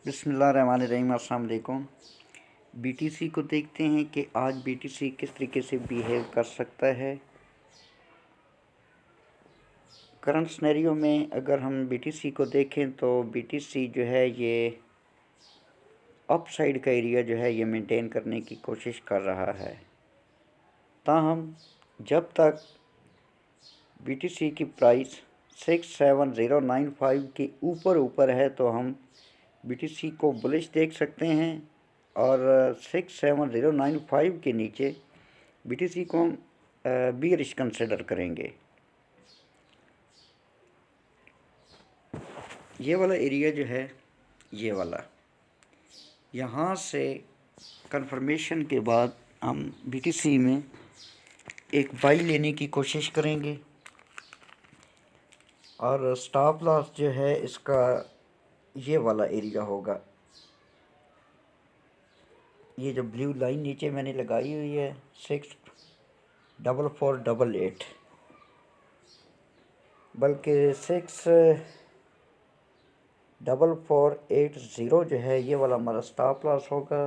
बिस्मिल्लाहिर्रहमानिर्रहीम। अस्सलाम वालेकुम। बीटीसी को देखते हैं कि आज बीटीसी किस तरीके से बिहेव कर सकता है। करंट सिनेरियो में अगर हम बीटीसी को देखें तो बीटीसी जो है ये अप साइड का एरिया जो है ये मेंटेन करने की कोशिश कर रहा है। ताहम जब तक बीटीसी की प्राइस 67095 के ऊपर है तो हम बीटीसी को बुलिश देख सकते हैं और 67095 के नीचे बीटीसी को हम बीयरिश कंसिडर करेंगे। ये वाला एरिया जो है ये वाला, यहाँ से कंफर्मेशन के बाद हम बीटीसी में एक बाई लेने की कोशिश करेंगे और स्टॉप लॉस जो है इसका ये वाला एरिया होगा। ये जो ब्लू लाइन नीचे मैंने लगाई हुई है 64488, बल्कि 64480 जो है ये वाला हमारा स्टॉप लॉस होगा।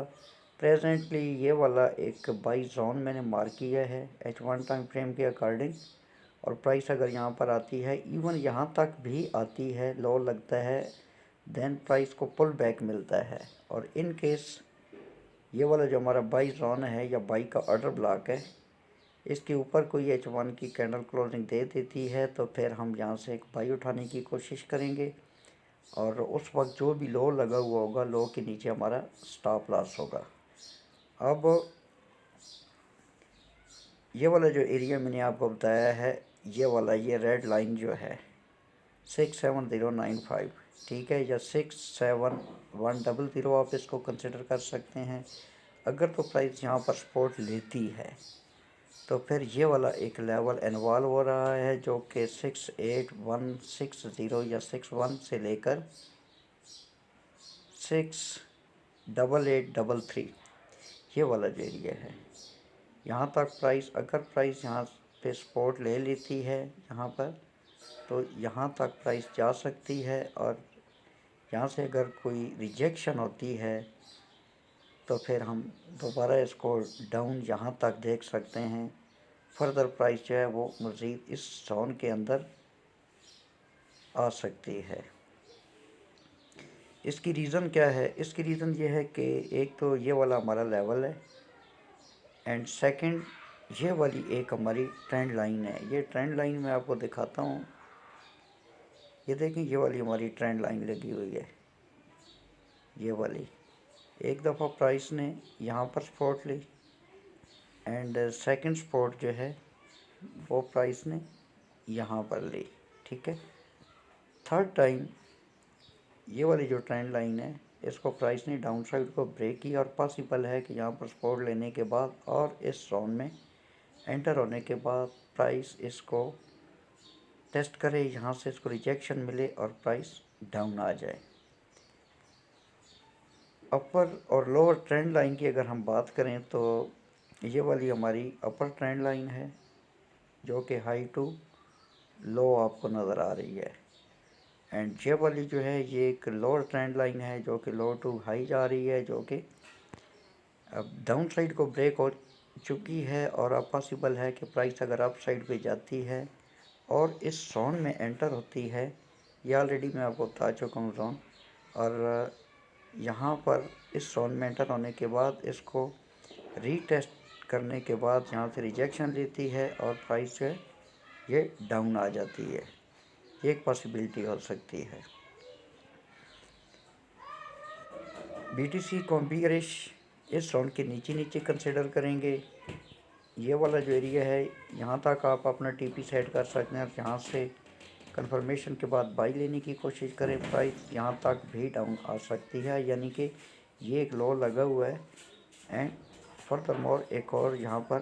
प्रेजेंटली ये वाला एक बाई जोन मैंने मार्क किया है H1 टाइम फ्रेम के अकॉर्डिंग, और प्राइस अगर यहाँ पर आती है, इवन यहाँ तक भी आती है, लो लगता है, देन प्राइस को पुल बैक मिलता है। और इन केस ये वाला जो हमारा बाई जोन है या बाई का ऑर्डर ब्लॉक है, इसके ऊपर कोई H1 की कैंडल क्लोजिंग दे देती है तो फिर हम यहाँ से एक बाई उठाने की कोशिश करेंगे और उस वक्त जो भी लो लगा हुआ होगा, लो के नीचे हमारा स्टॉप लॉस होगा। अब ये वाला जो एरिया मैंने आपको बताया है, ये वाला ये रेड लाइन जो है 67095, ठीक है, या 67100 आप इसको कंसिडर कर सकते हैं। अगर तो प्राइस यहाँ पर सपोर्ट लेती है तो फिर ये वाला एक लेवल इन्वॉल्व हो रहा है जो कि 68160 या 61 से लेकर 68833, ये वाला जो एरिया है, यहाँ तक प्राइस, अगर प्राइस यहाँ पे सपोर्ट ले लेती है यहाँ पर, तो यहाँ तक प्राइस जा सकती है। और यहाँ से अगर कोई रिजेक्शन होती है तो फिर हम दोबारा इसको डाउन यहाँ तक देख सकते हैं। फर्दर प्राइस जो है वो मज़ीद इस जोन के अंदर आ सकती है। इसकी रीज़न क्या है? इसकी रीज़न ये है कि एक तो ये वाला हमारा लेवल है एंड सेकंड ये वाली एक हमारी ट्रेंड लाइन है। ये ट्रेंड लाइन मैं आपको दिखाता हूँ, ये देखें, ये वाली हमारी ट्रेंड लाइन लगी हुई है। ये वाली एक दफ़ा प्राइस ने यहाँ पर सपोर्ट ली एंड सेकंड सपोर्ट जो है वो प्राइस ने यहाँ पर ली, ठीक है। थर्ड टाइम ये वाली जो ट्रेंड लाइन है इसको प्राइस ने डाउन साइड को ब्रेक किया और पॉसिबल है कि यहाँ पर सपोर्ट लेने के बाद और इस जोन में एंटर होने के बाद प्राइस इसको टेस्ट करे, यहाँ से इसको रिजेक्शन मिले और प्राइस डाउन आ जाए। अपर और लोअर ट्रेंड लाइन की अगर हम बात करें तो ये वाली हमारी अपर ट्रेंड लाइन है जो कि हाई टू लो आपको नज़र आ रही है, एंड ये वाली जो है ये एक लोअर ट्रेंड लाइन है जो कि लो टू हाई जा रही है, जो कि अब डाउन साइड को ब्रेक हो चुकी है। और अब पॉसिबल है कि प्राइस अगर अप साइड पे जाती है और इस जोन में एंटर होती है, ये ऑलरेडी मैं आपको बता चुका हूँ जोन, और यहाँ पर इस जोन में एंटर होने के बाद इसको रीटेस्ट करने के बाद यहाँ से रिजेक्शन लेती है और प्राइस जो है ये डाउन आ जाती है। ये एक पॉसिबिलिटी हो सकती है। बीटीसी को बियरिश इस जोन के नीचे कंसिडर करेंगे। ये वाला जो एरिया है यहाँ तक आप अपना टीपी सेट कर सकते हैं और यहाँ से कंफर्मेशन के बाद बाई लेने की कोशिश करें। प्राइस यहाँ तक भी डाउन आ सकती है, यानी कि ये एक लो लगा हुआ है एंड फर्दर मोर एक और यहाँ पर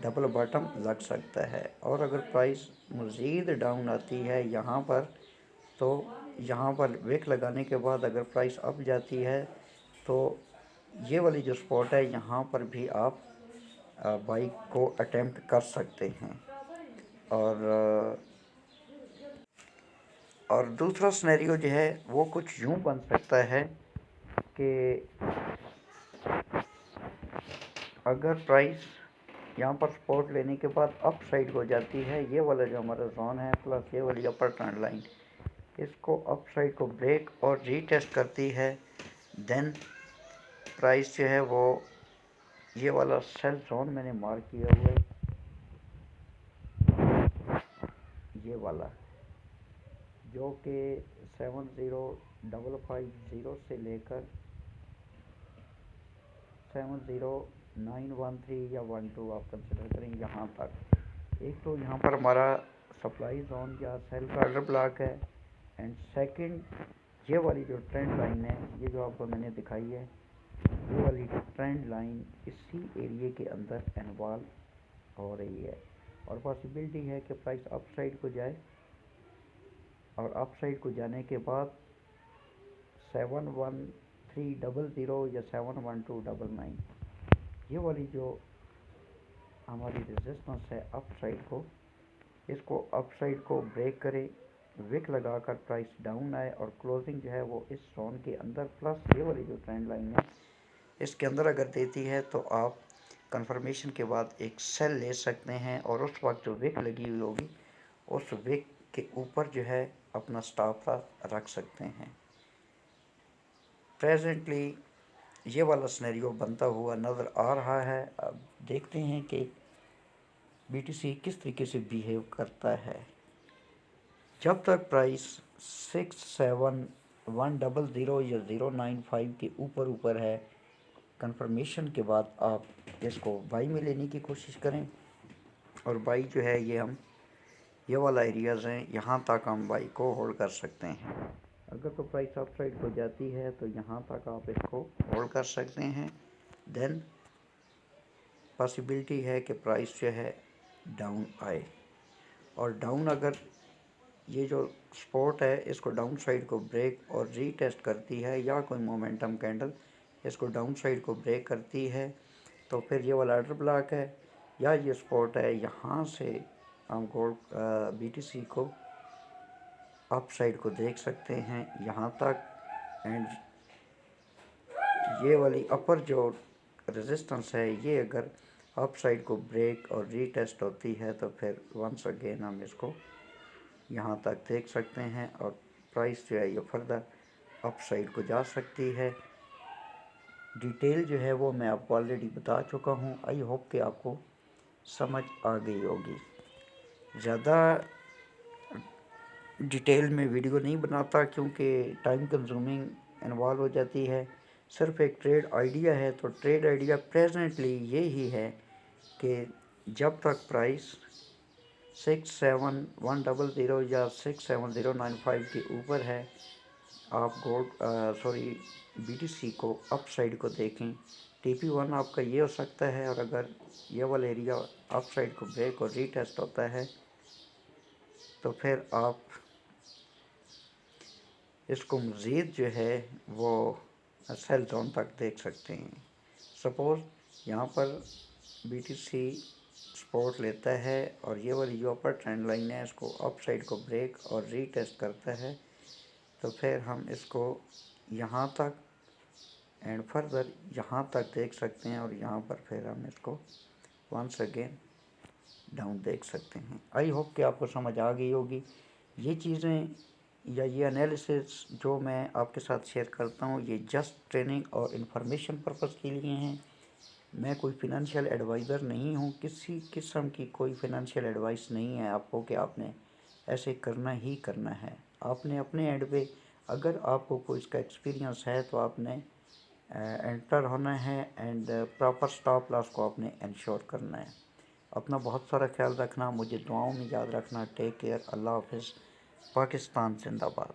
डबल बॉटम लग सकता है। और अगर प्राइस मज़ीद डाउन आती है यहाँ पर, तो यहाँ पर विक लगाने के बाद अगर प्राइस अप जाती है तो ये वाली जो स्पॉट है यहाँ पर भी आप बाइक को अटेम्प्ट कर सकते हैं। और दूसरा सिनेरियो जो है वो कुछ यूँ बन सकता है कि अगर प्राइस यहाँ पर सपोर्ट लेने के बाद अप साइड हो जाती है, ये वाला जो हमारा जोन है प्लस ये वाली अपर ट्रेंड लाइन, इसको अप साइड को ब्रेक और रीटेस्ट करती है, देन प्राइस जो है वो ये वाला सेल जोन मैंने मार्क किया हुआ है, ये वाला जो कि 70550 से लेकर 70913 या 12 आप कंसिडर करें यहाँ तक। एक तो यहाँ पर हमारा सप्लाई जोन या सेल का ऑर्डर ब्लॉक है, एंड सेकंड ये वाली जो ट्रेंड लाइन है, ये जो आपको मैंने दिखाई है, ये वाली ट्रेंड लाइन इसी एरिया के अंदर इन्वॉल्व हो रही है, और पॉसिबिलिटी है कि प्राइस अप साइड को जाए, और अप साइड को जाने के बाद 71300 या 71299 ये वाली जो हमारी रेजिस्टेंस है अप साइड को, इसको अप साइड को ब्रेक करे, विक लगाकर प्राइस डाउन आए और क्लोजिंग जो है वो इस जोन के अंदर प्लस ये वाली जो ट्रेंड लाइन है इसके अंदर अगर देती है, तो आप कंफर्मेशन के बाद एक सेल ले सकते हैं, और उस वक्त जो विक लगी हुई होगी उस विक के ऊपर जो है अपना स्टॉप लॉस रख सकते हैं। प्रेजेंटली ये वाला सिनेरियो बनता हुआ नज़र आ रहा है। अब देखते हैं कि BTC किस तरीके से बिहेव करता है। जब तक प्राइस 67100 या 095 के ऊपर है, कंफर्मेशन के बाद आप इसको बाई में लेने की कोशिश करें, और बाई जो है ये वाला एरियाज़ हैं, यहाँ तक हम बाई को होल्ड कर सकते हैं। अगर तो प्राइस अप साइड को जाती है तो यहाँ तक आप इसको होल्ड कर सकते हैं, देन पॉसिबिलिटी है कि प्राइस जो है डाउन आए, और डाउन अगर ये जो सपोर्ट है इसको डाउन साइड को ब्रेक और रीटेस्ट करती है, या कोई मोमेंटम कैंडल इसको डाउन साइड को ब्रेक करती है, तो फिर ये वाला ऑर्डर ब्लॉक है या ये सपोर्ट है, यहाँ से हम गोल्ड BTC को अप साइड को देख सकते हैं यहाँ तक, एंड ये वाली अपर जो रेजिस्टेंस है ये अगर अप साइड को ब्रेक और रीटेस्ट होती है तो फिर वंस अगेन हम इसको यहाँ तक देख सकते हैं, और प्राइस जो है ये फर्दर अप साइड को जा सकती है। डिटेल जो है वो मैं आपको ऑलरेडी बता चुका हूँ। आई होप कि आपको समझ आ गई होगी। ज़्यादा डिटेल में वीडियो नहीं बनाता क्योंकि टाइम कंज्यूमिंग इन्वॉल्व हो जाती है। सिर्फ एक ट्रेड आइडिया है, तो ट्रेड आइडिया प्रेजेंटली ये ही है कि जब तक प्राइस 67100 या 67095 के ऊपर है, आप BTC को अप साइड को देखें। TP1 आपका ये हो सकता है, और अगर ये वाला एरिया अप साइड को ब्रेक और रीटेस्ट होता है तो फिर आप इसको मज़ीद जो है वो सेल जोन तक देख सकते हैं। सपोज़ यहाँ पर BTC सपोर्ट लेता है और ये वाली जो अपर ट्रेंड लाइन है इसको अप साइड को ब्रेक और रीटेस्ट करता है, तो फिर हम इसको यहाँ तक एंड फर्दर यहाँ तक देख सकते हैं, और यहाँ पर फिर हम इसको वंस अगेन डाउन देख सकते हैं। आई होप कि आपको समझ आ गई होगी। ये चीज़ें या ये एनालिसिस जो मैं आपके साथ शेयर करता हूँ ये जस्ट ट्रेनिंग और इन्फॉर्मेशन पर्पज़ के लिए हैं। मैं कोई फिनंशियल एडवाइज़र नहीं हूँ, किसी किस्म की कोई फिनंशियल एडवाइस नहीं है आपको कि आपने ऐसे करना ही करना है। आपने अपने एंड पे अगर आपको कोई इसका एक्सपीरियंस है तो आपने एंटर होना है, एंड प्रॉपर स्टॉप लॉस को आपने इंश्योर करना है। अपना बहुत सारा ख्याल रखना, मुझे दुआओं में याद रखना। टेक केयर, अल्लाह हाफिज़, पाकिस्तान जिंदाबाद।